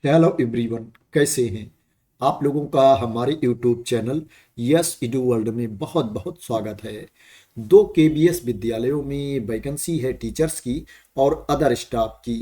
Hello everyone, कैसे हैं आप लोगों का हमारे यूट्यूब चैनल यस इडू वर्ल्ड में बहुत बहुत स्वागत है। दो केबीएस विद्यालयों में वैकेंसी है टीचर्स की और अदर स्टाफ की।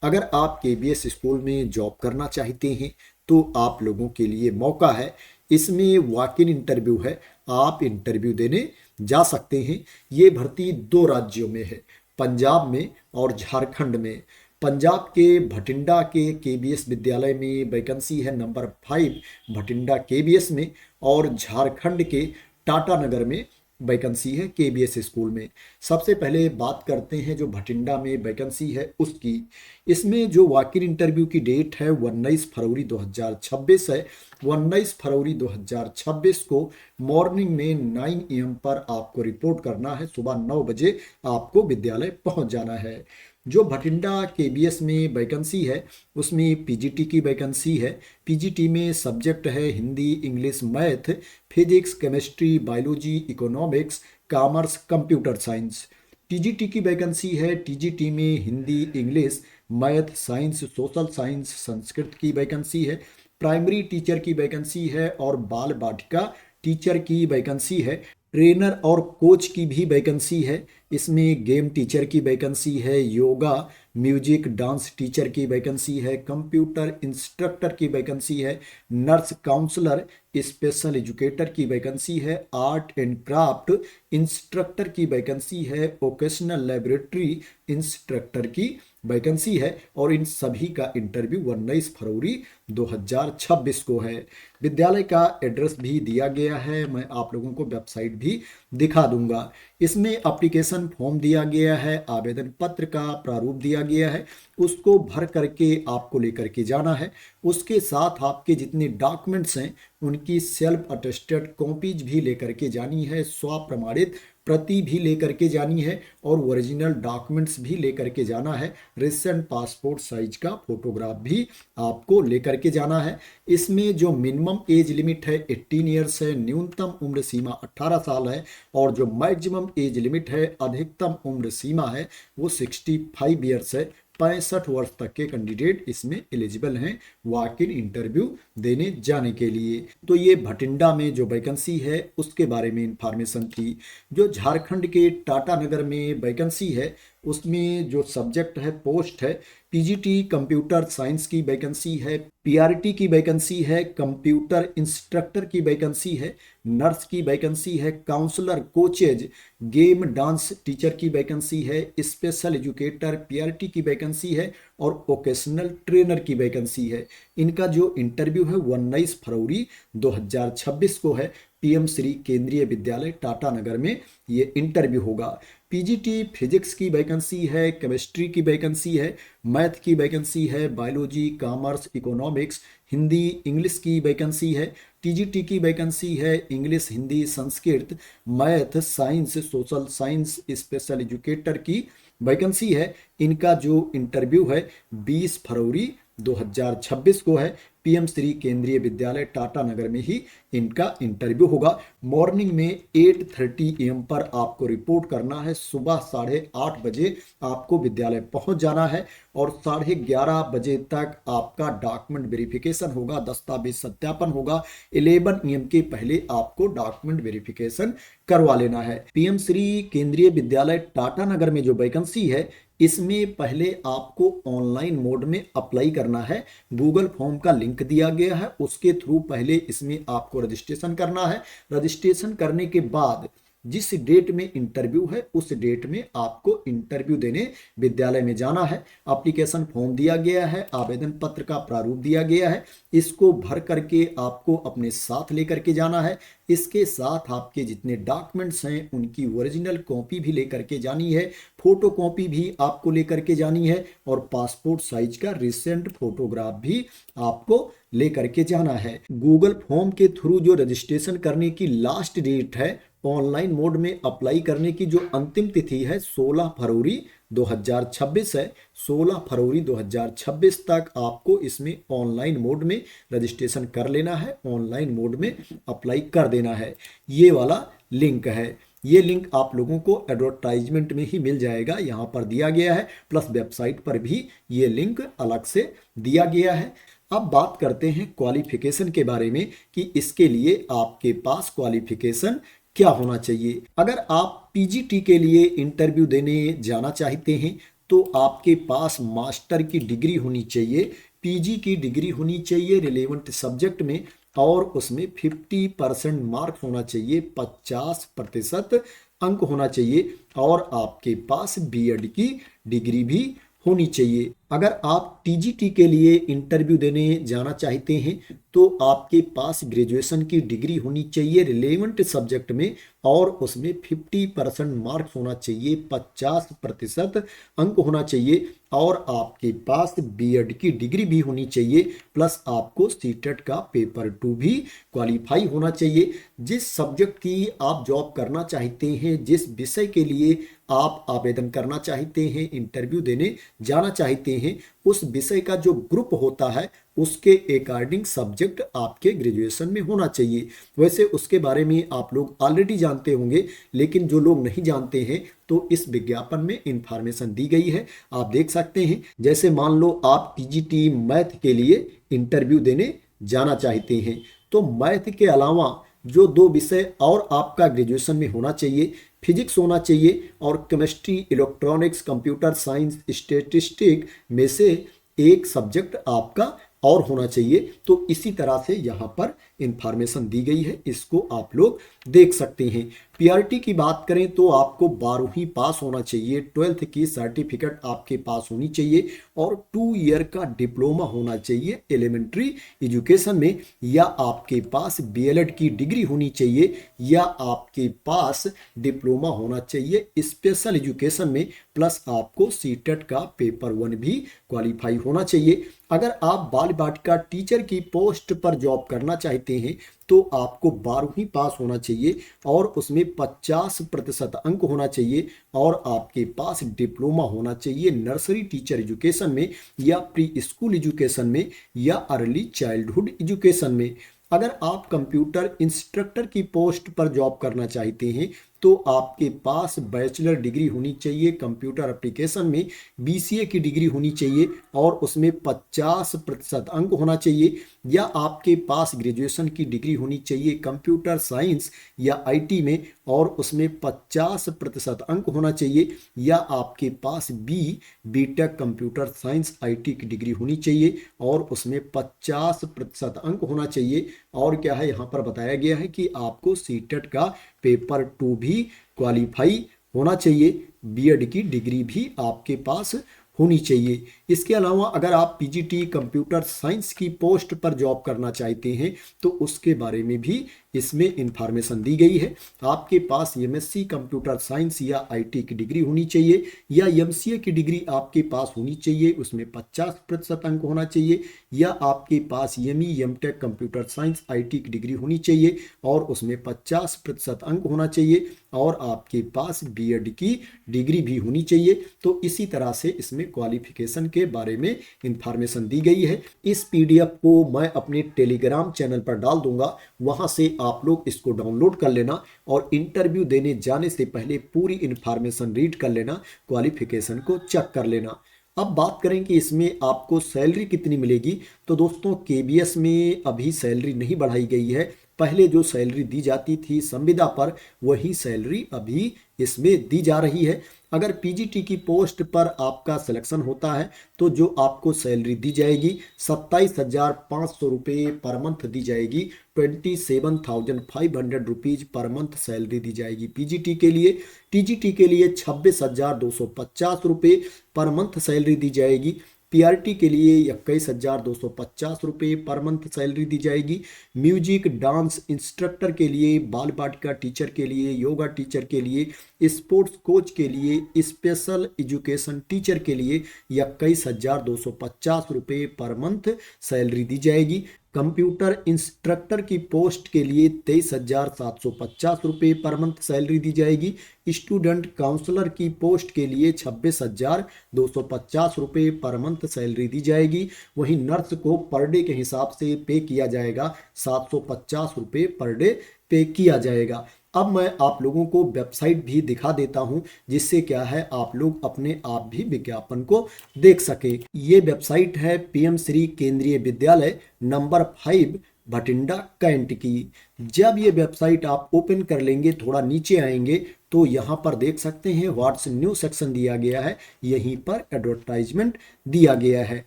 अगर आप केबीएस स्कूल में जॉब करना चाहते हैं तो आप लोगों के लिए मौका है। इसमें वॉक इन इंटरव्यू है, आप इंटरव्यू देने जा सकते हैं। ये भर्ती दो राज्यों में है, पंजाब में और झारखंड में। पंजाब के भटिंडा के केबीएस विद्यालय में वैकेंसी है नंबर 5 भटिंडा केबीएस में, और झारखंड के टाटा नगर में वैकेंसी है केबीएस स्कूल में। सबसे पहले बात करते हैं जो भटिंडा में वैकेंसी है उसकी। इसमें जो वॉक इन इंटरव्यू की डेट है 19 फरवरी 2026 है। 19 फरवरी 2026 को मॉर्निंग में 9 AM पर आपको रिपोर्ट करना है। सुबह 9 बजे आपको विद्यालय पहुंच जाना है। जो भटिंडा केबीएस में वैकेंसी है उसमें पीजीटी की वैकेंसी है। पीजीटी में सब्जेक्ट है Hindi, English, math, physics, chemistry, biology, economics, commerce, computer science. TGT की वैकेंसी है। टीजीटी में Hindi, English, math, science, social science, Sanskrit की वैकेंसी है। प्राइमरी टीचर की वैकेंसी है और बाल बालिका टीचर की वैकेंसी है। ट्रेनर और कोच की भी वैकेंसी है। इसमें गेम टीचर की वैकेंसी है, योगा, म्यूजिक, डांस टीचर की वैकेंसी है, कंप्यूटर इंस्ट्रक्टर की वैकेंसी है, नर्स काउंसलर, स्पेशल एजुकेटर की वैकेंसी है, आर्ट एंड क्राफ्ट इंस्ट्रक्टर की वैकेंसी है, वोकेशनल लेबोरेटरी इंस्ट्रक्टर की वैकेंसी है। और इन सभी का इंटरव्यू 19 फरवरी 2026 को है। विद्यालय का एड्रेस भी दिया गया है, मैं आप लोगों को वेबसाइट भी दिखा दूंगा। इसमें एप्लीकेशन फॉर्म दिया गया है, आवेदन पत्र का प्रारूप दिया गया है, उसको भर करके आपको लेकर के जाना है। उसके साथ आपके जितने डॉक्यूमेंट्स हैं उनकी सेल्फ अटेस्टेड कॉपीज भी लेकर के जानी है, स्वप्रमाणित प्रति भी लेकर के जानी है, और ओरिजिनल डॉक्यूमेंट्स भी लेकर के जाना है। रिसेंट पासपोर्ट साइज का फोटोग्राफ भी आपको लेकर के जाना है। इसमें जो मिनिमम एज लिमिट है 18 ईयर्स है, न्यूनतम उम्र सीमा 18 साल है, और जो मैक्सिमम एज लिमिट है, अधिकतम उम्र सीमा है, वो 65 ईयर्स है। 65 वर्ष तक के कैंडिडेट इसमें एलिजिबल हैं वॉक इन इंटरव्यू देने जाने के लिए। तो ये भटिंडा में जो वैकेंसी है उसके बारे में इंफॉर्मेशन थी। जो झारखंड के टाटा नगर में वैकेंसी है उसमें जो सब्जेक्ट है, पोस्ट है, पीजीटी कंप्यूटर साइंस की वैकेंसी है, पीआरटी की वैकेंसी है, कंप्यूटर इंस्ट्रक्टर की वैकेंसी है, नर्स की वैकेंसी है, counsellor, coaches, game dance teacher की वैकेंसी है, स्पेशल एजुकेटर पीआरटी की वैकेंसी है, और वोकेशनल ट्रेनर की वैकेंसी है। इनका जो इंटरव्यू है 19 फरवरी 2026 को है। पीएम श्री केंद्रीय विद्यालय टाटा नगर में ये इंटरव्यू होगा। पीजीटी फिजिक्स की वैकेंसी है, केमिस्ट्री की वैकेंसी है, मैथ की वैकेंसी है, biology, commerce, economics, Hindi, English की वैकेंसी है। टीजीटी की वैकेंसी है English, Hindi, Sanskrit, math, science, social science, special educator की वैकेंसी है। इनका जो इंटरव्यू है 20 फरवरी 2026 को है। पीएम श्री केंद्रीय विद्यालय टाटा नगर में ही इनका इंटरव्यू होगा। मॉर्निंग में 8:30 AM पर आपको रिपोर्ट करना है। सुबह 8:30 बजे आपको विद्यालय पहुंच जाना है, और 11:30 बजे तक आपका डॉक्यूमेंट वेरिफिकेशन होगा, दस्तावेज सत्यापन होगा। 11 AM के पहले आपको डॉक्यूमेंट वेरिफिकेशन करवा लेना है। पीएम श्री केंद्रीय विद्यालय टाटा नगर में जो वैकेंसी है इसमें पहले आपको ऑनलाइन मोड में अप्लाई करना है। गूगल फॉर्म का लिंक दिया गया है, उसके थ्रू पहले इसमें आपको रजिस्ट्रेशन करना है। रजिस्ट्रेशन करने के बाद जिस डेट में इंटरव्यू है उस डेट में आपको इंटरव्यू देने विद्यालय में जाना है। एप्लीकेशन फॉर्म दिया गया है, आवेदन पत्र का प्रारूप दिया गया है, इसको भर करके आपको अपने साथ लेकर के जाना है। इसके साथ आपके जितने डॉक्यूमेंट्स हैं उनकी ओरिजिनल कॉपी भी लेकर के जानी है, फोटो कॉपी भी आपको लेकर के जानी है, और पासपोर्ट साइज का रिसेंट फोटोग्राफ भी आपको लेकर के जाना है। गूगल फॉर्म के थ्रू जो रजिस्ट्रेशन करने की लास्ट डेट है, ऑनलाइन मोड में अप्लाई करने की जो अंतिम तिथि है 16 फरवरी 2026 है। 16 फरवरी 2026 तक आपको इसमें ऑनलाइन मोड में रजिस्ट्रेशन कर लेना है, ऑनलाइन मोड में अप्लाई कर देना है। ये वाला लिंक है, ये लिंक आप लोगों को एडवर्टाइजमेंट में ही मिल जाएगा, यहाँ पर दिया गया है, प्लस वेबसाइट पर भी ये लिंक अलग से दिया गया है। अब बात करते हैं क्वालिफिकेशन के बारे में कि इसके लिए आपके पास क्वालिफिकेशन क्या होना चाहिए। अगर आप पीजीटी के लिए इंटरव्यू देने जाना चाहते हैं तो आपके पास मास्टर की डिग्री होनी चाहिए, पीजी की डिग्री होनी चाहिए रिलेवेंट सब्जेक्ट में, और उसमें 50% मार्क होना चाहिए, 50% अंक होना चाहिए, और आपके पास बीएड की डिग्री भी होनी चाहिए। अगर आप टीजीटी के लिए इंटरव्यू देने जाना चाहते हैं तो आपके पास ग्रेजुएशन की डिग्री होनी चाहिए रिलेवेंट सब्जेक्ट में, और उसमें 50% मार्क्स होना चाहिए, 50% अंक होना चाहिए, और आपके पास बीएड की डिग्री भी होनी चाहिए, प्लस आपको सीटेट का पेपर 2 भी क्वालिफाई होना चाहिए। जिस सब्जेक्ट की आप जॉब करना चाहते हैं, जिस विषय के लिए आप आवेदन करना चाहते हैं, इंटरव्यू देने जाना चाहते हैं, उस विषय का जो ग्रुप होता है उसके अकॉर्डिंग सब्जेक्ट आपके ग्रेजुएशन में होना चाहिए। वैसे उसके बारे में आप लोग ऑलरेडी जानते होंगे, लेकिन जो लोग नहीं जानते हैं तो इस विज्ञापन में इंफॉर्मेशन दी गई है, आप देख सकते हैं। जैसे मान लो आप टीजीटी मैथ के लिए इंटरव्यू देने जाना चाहते हैं तो मैथ के अलावा जो 2 विषय और आपका ग्रेजुएशन में होना चाहिए, फिजिक्स होना चाहिए और chemistry, electronics, computer science, statistic में से एक सब्जेक्ट आपका और होना चाहिए। तो इसी तरह से यहाँ पर इंफॉर्मेशन दी गई है, इसको आप लोग देख सकते हैं। पीआरटी की बात करें तो आपको 12वीं पास होना चाहिए, 12th की सर्टिफिकेट आपके पास होनी चाहिए, और 2 ईयर का डिप्लोमा होना चाहिए एलिमेंट्री एजुकेशन में, या आपके पास बीएलएड की डिग्री होनी चाहिए, या आपके पास डिप्लोमा होना चाहिए स्पेशल एजुकेशन में, प्लस आपको सीटेट का पेपर 1 भी क्वालिफाई होना चाहिए। अगर आप बाल वाटिका टीचर की पोस्ट पर जॉब करना चाहते हैं तो आपको 12वीं पास होना चाहिए और उसमें 50% अंक होना चाहिए, और आपके पास डिप्लोमा होना चाहिए नर्सरी टीचर एजुकेशन में, या प्री स्कूल एजुकेशन में, या अर्ली चाइल्डहुड एजुकेशन में। अगर आप कंप्यूटर इंस्ट्रक्टर की पोस्ट पर जॉब करना चाहते हैं तो आपके पास बैचलर डिग्री होनी चाहिए कंप्यूटर एप्लीकेशन में, बीसीए की डिग्री होनी चाहिए और उसमें 50% अंक होना चाहिए, या आपके पास ग्रेजुएशन की डिग्री होनी चाहिए कंप्यूटर साइंस या आईटी में और उसमें 50% अंक होना चाहिए, या आपके पास बीटेक कंप्यूटर साइंस आईटी की डिग्री होनी चाहिए और उसमें 50% अंक होना चाहिए। और क्या है, यहाँ पर बताया गया है कि आपको सीटेट का पेपर 2 भी क्वालिफाई होना चाहिए, बीएड की डिग्री भी आपके पास होनी चाहिए। इसके अलावा अगर आप पीजीटी कंप्यूटर साइंस की पोस्ट पर जॉब करना चाहते हैं तो उसके बारे में भी इसमें इंफॉर्मेशन दी गई है। आपके पास एमएससी कंप्यूटर साइंस या आईटी की डिग्री होनी चाहिए, या एमसीए की डिग्री आपके पास होनी चाहिए, उसमें 50% अंक होना चाहिए, या आपके पास ME MTech computer science IT की डिग्री होनी चाहिए और उसमें 50% अंक होना चाहिए, और आपके पास बीएड की डिग्री भी होनी चाहिए। तो इसी तरह से इसमें क्वालिफिकेशन के बारे में इंफॉर्मेशन दी गई है। इस पीडीएफ को मैं अपने टेलीग्राम चैनल पर डाल दूंगा, वहां से आप लोग इसको डाउनलोड कर लेना और इंटरव्यू देने जाने से पहले पूरी इंफॉर्मेशन रीड कर लेना, क्वालिफिकेशन को चेक कर लेना। अब बात करें कि इसमें आपको सैलरी कितनी मिलेगी, तो दोस्तों केबीएस में अभी सैलरी नहीं बढ़ाई गई है। पहले जो सैलरी दी जाती थी संविदा पर, वही सैलरी अभी इसमें दी जा रही है। अगर पीजीटी की पोस्ट पर आपका सिलेक्शन होता है तो जो आपको सैलरी दी जाएगी 27,500 रुपये पर मंथ दी जाएगी, 27,500 रुपीज पर मंथ सैलरी दी जाएगी पीजीटी के लिए। टीजीटी के लिए 26,250 रुपये पर मंथ सैलरी दी जाएगी। पीआरटी के लिए 21,250 रुपये पर मंथ सैलरी दी जाएगी। म्यूजिक डांस इंस्ट्रक्टर के लिए, बाल वाटिका टीचर के लिए, योगा टीचर के लिए, स्पोर्ट्स कोच के लिए, स्पेशल एजुकेशन टीचर के लिए 21,250 रुपये पर मंथ सैलरी दी जाएगी। कंप्यूटर इंस्ट्रक्टर की पोस्ट के लिए 23,750 रुपये पर मंथ सैलरी दी जाएगी। स्टूडेंट काउंसलर की पोस्ट के लिए 26,250 रुपये पर मंथ सैलरी दी जाएगी। वहीं नर्स को पर डे के हिसाब से पे किया जाएगा, 750 रुपये पर डे पे किया जाएगा। अब मैं आप लोगों को वेबसाइट भी दिखा देता हूं, जिससे क्या है आप लोग अपने आप भी विज्ञापन को देख सके। ये वेबसाइट है पीएम श्री केंद्रीय विद्यालय नंबर 5 भटिंडा कैंट की। जब ये वेबसाइट आप ओपन कर लेंगे, थोड़ा नीचे आएंगे तो यहाँ पर देख सकते हैं व्हाट्स न्यू सेक्शन दिया गया है, यहीं पर एडवर्टाइजमेंट दिया गया है।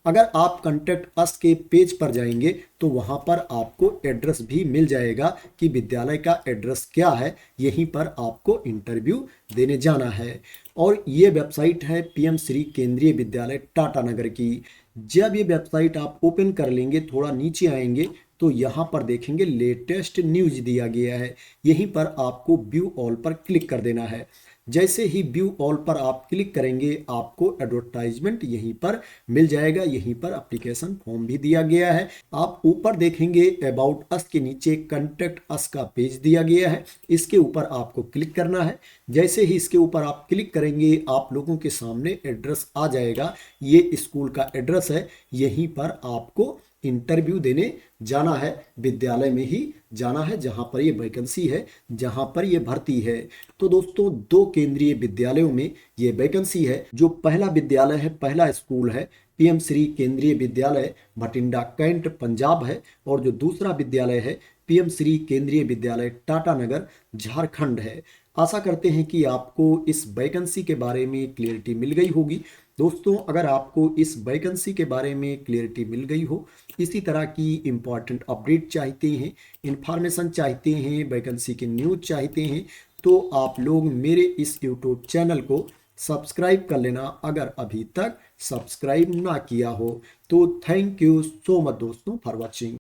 अगर आप कंटेक्ट अस के पेज पर जाएंगे तो वहाँ पर आपको एड्रेस भी मिल जाएगा कि विद्यालय का एड्रेस क्या है, यहीं पर आपको इंटरव्यू देने जाना है। और ये वेबसाइट है पीएम श्री केंद्रीय विद्यालय टाटानगर की। जब ये वेबसाइट आप ओपन कर लेंगे, थोड़ा नीचे आएंगे तो यहाँ पर देखेंगे लेटेस्ट न्यूज दिया गया है, यहीं पर आपको व्यू ऑल पर क्लिक कर देना है। जैसे ही व्यू ऑल पर आप क्लिक करेंगे आपको एडवर्टाइजमेंट यहीं पर मिल जाएगा, यहीं पर एप्लीकेशन फॉर्म भी दिया गया है। आप ऊपर देखेंगे अबाउट अस के नीचे कॉन्टेक्ट अस का पेज दिया गया है, इसके ऊपर आपको क्लिक करना है। जैसे ही इसके ऊपर आप क्लिक करेंगे आप लोगों के सामने एड्रेस आ जाएगा, ये स्कूल का एड्रेस है, यहीं पर आपको इंटरव्यू देने जाना है, विद्यालय में ही जाना है जहां पर ये वैकेंसी है, जहां पर ये भर्ती है। तो दोस्तों 2 केंद्रीय विद्यालयों में ये वैकेंसी है। जो पहला विद्यालय है, पहला स्कूल है पीएम श्री केंद्रीय विद्यालय भटिंडा कैंट पंजाब है, और जो दूसरा विद्यालय है पीएम श्री केंद्रीय विद्यालय टाटानगर झारखंड है। आशा करते हैं कि आपको इस वैकेंसी के बारे में क्लियरिटी मिल गई होगी। दोस्तों अगर आपको इस वैकेंसी के बारे में क्लियरिटी मिल गई हो, इसी तरह की इम्पॉर्टेंट अपडेट चाहते हैं, इंफॉर्मेशन चाहते हैं, वैकेंसी की न्यूज चाहते हैं, तो आप लोग मेरे इस यूट्यूब चैनल को सब्सक्राइब कर लेना अगर अभी तक सब्सक्राइब ना किया हो। तो थैंक यू सो मच दोस्तों फॉर वॉचिंग।